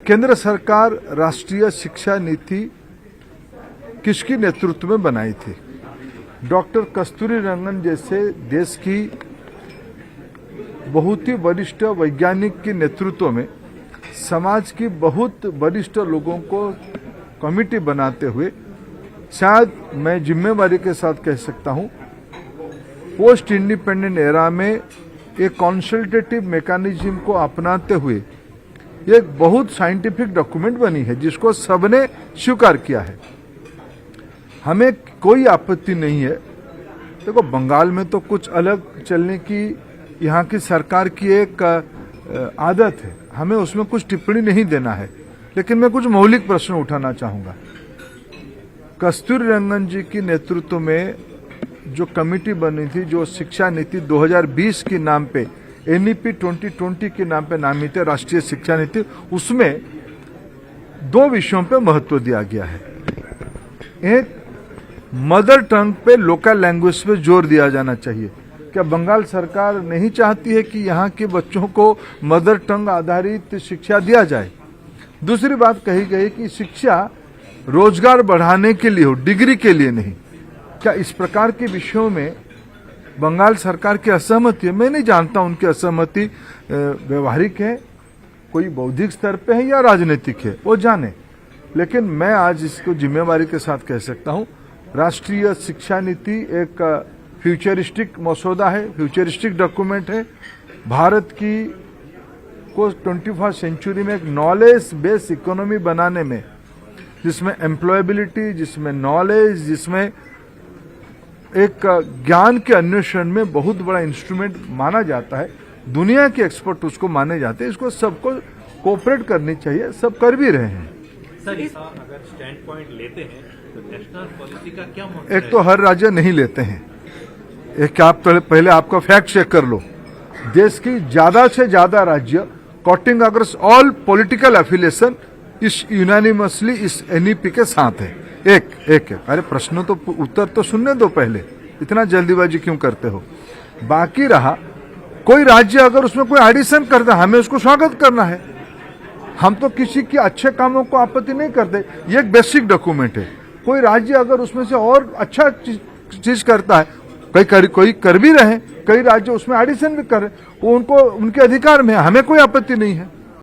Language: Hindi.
केंद्र सरकार राष्ट्रीय शिक्षा नीति किसकी नेतृत्व में बनाई थी? डॉक्टर कस्तूरी रंगन जैसे देश की बहुत ही वरिष्ठ वैज्ञानिक के नेतृत्व में समाज की बहुत वरिष्ठ लोगों को कमेटी बनाते हुए शायद मैं जिम्मेवारी के साथ कह सकता हूं, पोस्ट इंडिपेंडेंट एरा में एक कंसल्टेटिव मैकेनिज्म को अपनाते हुए एक बहुत साइंटिफिक डॉक्यूमेंट बनी है जिसको सबने स्वीकार किया है। हमें कोई आपत्ति नहीं है। देखो, बंगाल में तो कुछ अलग चलने की यहाँ की सरकार की एक आदत है, हमें उसमें कुछ टिप्पणी नहीं देना है, लेकिन मैं कुछ मौलिक प्रश्न उठाना चाहूंगा। कस्तूरी रंगन जी की नेतृत्व में जो कमेटी बनी थी, जो शिक्षा नीति 2020 के नाम पे एनईपी 2020 के नाम पे नामित है राष्ट्रीय शिक्षा नीति, उसमें दो विषयों पे महत्व दिया गया है। एक, मदर टंग पे लोकल लैंग्वेज पे जोर दिया जाना चाहिए। क्या बंगाल सरकार नहीं चाहती है कि यहाँ के बच्चों को मदर टंग आधारित शिक्षा दिया जाए? दूसरी बात कही गई कि शिक्षा रोजगार बढ़ाने के लिए हो, डिग्री के लिए नहीं। क्या इस प्रकार के विषयों में बंगाल सरकार की असहमति है? मैं नहीं जानता उनकी असहमति व्यवहारिक है, कोई बौद्धिक स्तर पे है या राजनीतिक है, वो जाने। लेकिन मैं आज इसको जिम्मेवारी के साथ कह सकता हूं, राष्ट्रीय शिक्षा नीति एक फ्यूचरिस्टिक मसौदा है, फ्यूचरिस्टिक डॉक्यूमेंट है। भारत की को 21st सेंचुरी में एक नॉलेज बेस्ड इकोनॉमी बनाने में, जिसमें एम्प्लॉयबिलिटी, जिसमें नॉलेज, जिसमें एक ज्ञान के अन्वेषण में बहुत बड़ा इंस्ट्रूमेंट माना जाता है। दुनिया के एक्सपर्ट उसको माने जाते हैं। इसको सबको कोऑपरेट करनी चाहिए, सब कर भी रहे हैं। सर, अगर स्टैंड पॉइंट लेते हैं तो नेशनल पॉलिसी का क्या मतलब? एक तो हर राज्य नहीं लेते हैं। एक आप पहले आपका फैक्ट चेक कर लो। देश की ज्यादा से ज्यादा राज्य cutting across all political affiliation इस यूनानिमसली इस एनईपी के साथ है। एक अरे प्रश्न तो उत्तर तो सुनने दो पहले, इतना जल्दीबाजी क्यों करते हो? बाकी रहा, कोई राज्य अगर उसमें कोई एडिशन करता है, हमें उसको स्वागत करना है। हम तो किसी के अच्छे कामों को आपत्ति नहीं करते, ये एक बेसिक डॉक्यूमेंट है। कोई राज्य अगर उसमें से और अच्छा चीज करता है, कोई कर भी रहे, कई राज्य उसमें एडिशन भी कर रहे, वो उनको उनके अधिकार में है, हमें कोई आपत्ति नहीं है।